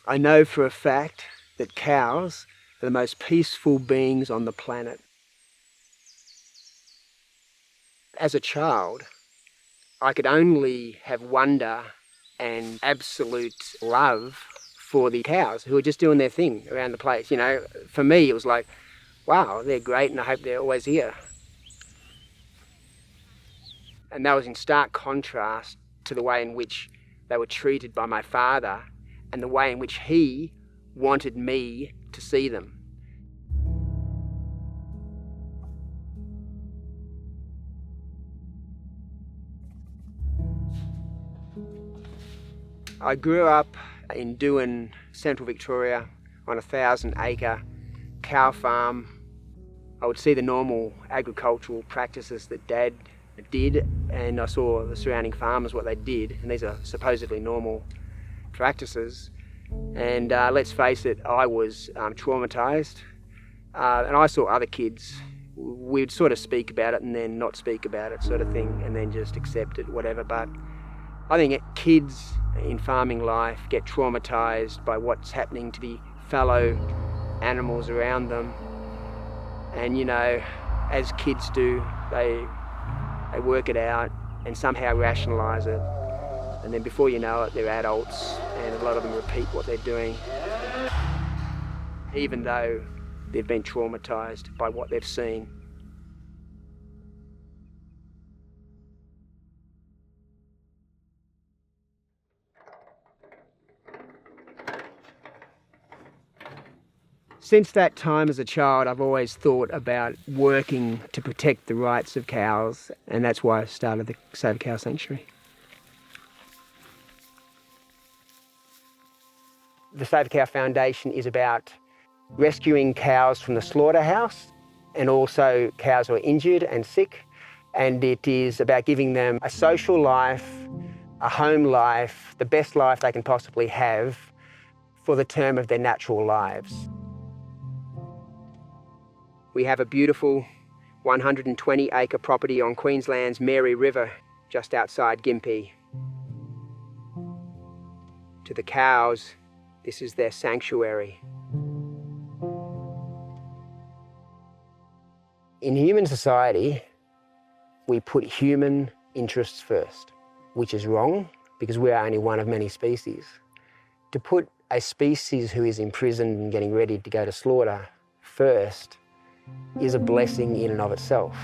I know for a fact that cows are the most peaceful beings on the planet. As a child, I could only have wonder and absolute love for the cows who were just doing their thing around the place. You know, for me, it was like, wow, they're great and I hope they're always here. And that was in stark contrast to the way in which they were treated by my father and the way in which he wanted me to see them. I grew up in Doon, Central Victoria, on a 1,000-acre cow farm. I would see the normal agricultural practices that Dad did, and I saw the surrounding farmers, what they did, and these are supposedly normal practices. And let's face it, I was traumatised, and I saw other kids. We'd sort of speak about it and then not speak about it, sort of thing, and then just accept it, whatever. But I think kids in farming life get traumatised by what's happening to the fellow animals around them. And you know, as kids do, they work it out and somehow rationalise it. And then before you know it, they're adults and a lot of them repeat what they're doing, even though they've been traumatised by what they've seen. Since that time as a child, I've always thought about working to protect the rights of cows, and that's why I started the Save a Cow Sanctuary. The Save a Cow Foundation is about rescuing cows from the slaughterhouse and also cows who are injured and sick, and it is about giving them a social life, a home life, the best life they can possibly have for the term of their natural lives. We have a beautiful 120-acre property on Queensland's Mary River, just outside Gympie. To the cows, this is their sanctuary. In human society, we put human interests first, which is wrong because we are only one of many species. To put a species who is imprisoned and getting ready to go to slaughter first is a blessing in and of itself.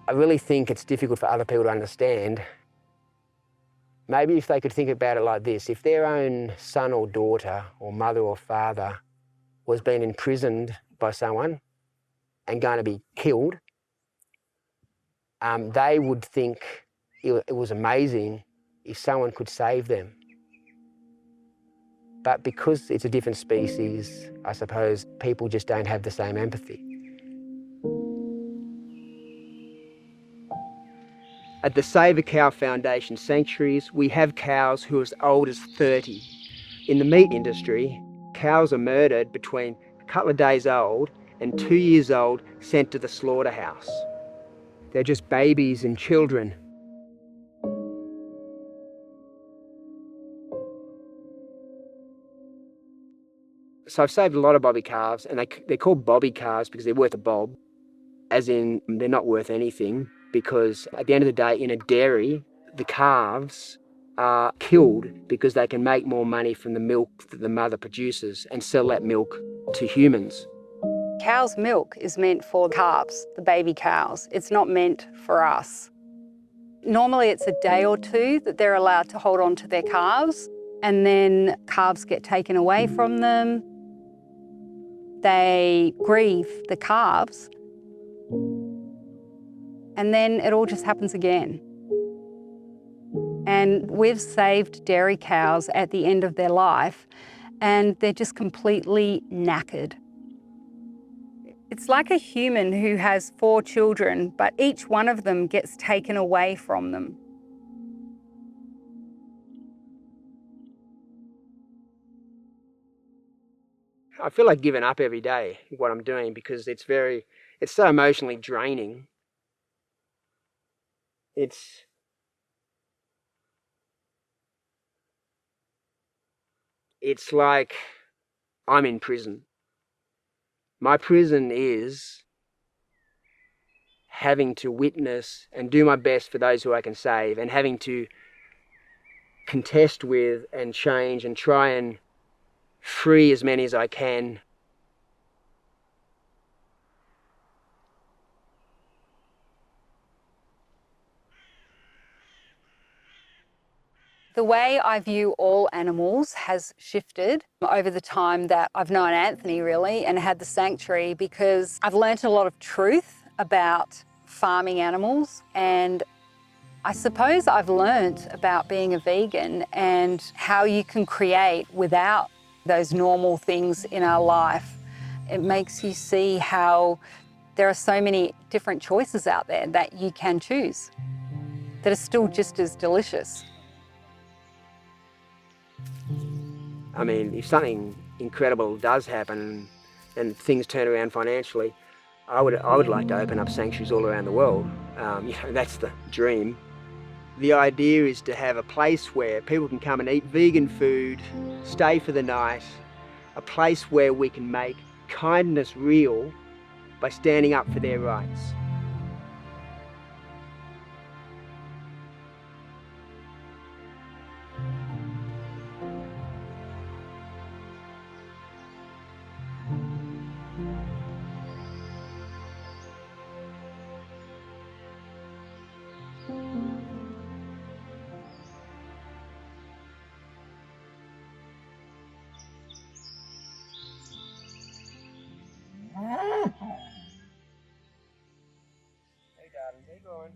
I really think it's difficult for other people to understand. Maybe if they could think about it like this, if their own son or daughter or mother or father was being imprisoned by someone and going to be killed, they would think it was amazing if someone could save them. But because it's a different species, I suppose people just don't have the same empathy. At the Save a Cow Foundation sanctuaries, we have cows who are as old as 30. In the meat industry, cows are murdered between a couple of days old and 2 years old, sent to the slaughterhouse. They're just babies and children. So I've saved a lot of bobby calves, and they're called bobby calves because they're worth a bob, as in they're not worth anything, because at the end of the day, in a dairy, the calves are killed because they can make more money from the milk that the mother produces and sell that milk to humans. Cow's milk is meant for calves, the baby cows. It's not meant for us. Normally it's a day or two that they're allowed to hold on to their calves, and then calves get taken away from them. They grieve the calves, and then it all just happens again. And we've saved dairy cows at the end of their life, and they're just completely knackered. It's like a human who has 4 children, but each one of them gets taken away from them. I feel like giving up every day, what I'm doing, because it's so emotionally draining. it's like I'm in prison. My prison is having to witness and do my best for those who I can save, and having to contest with and change and try and free as many as I can. The way I view all animals has shifted over the time that I've known Anthony, really, and had the sanctuary, because I've learnt a lot of truth about farming animals, and I suppose I've learnt about being a vegan and how you can create without those normal things in our life. It makes you see how there are so many different choices out there that you can choose that are still just as delicious. I mean, if something incredible does happen and things turn around financially, I would like to open up sanctuaries all around the world. That's the dream. The idea is to have a place where people can come and eat vegan food, stay for the night, a place where we can make kindness real by standing up for their rights. Hey darling, they're gone.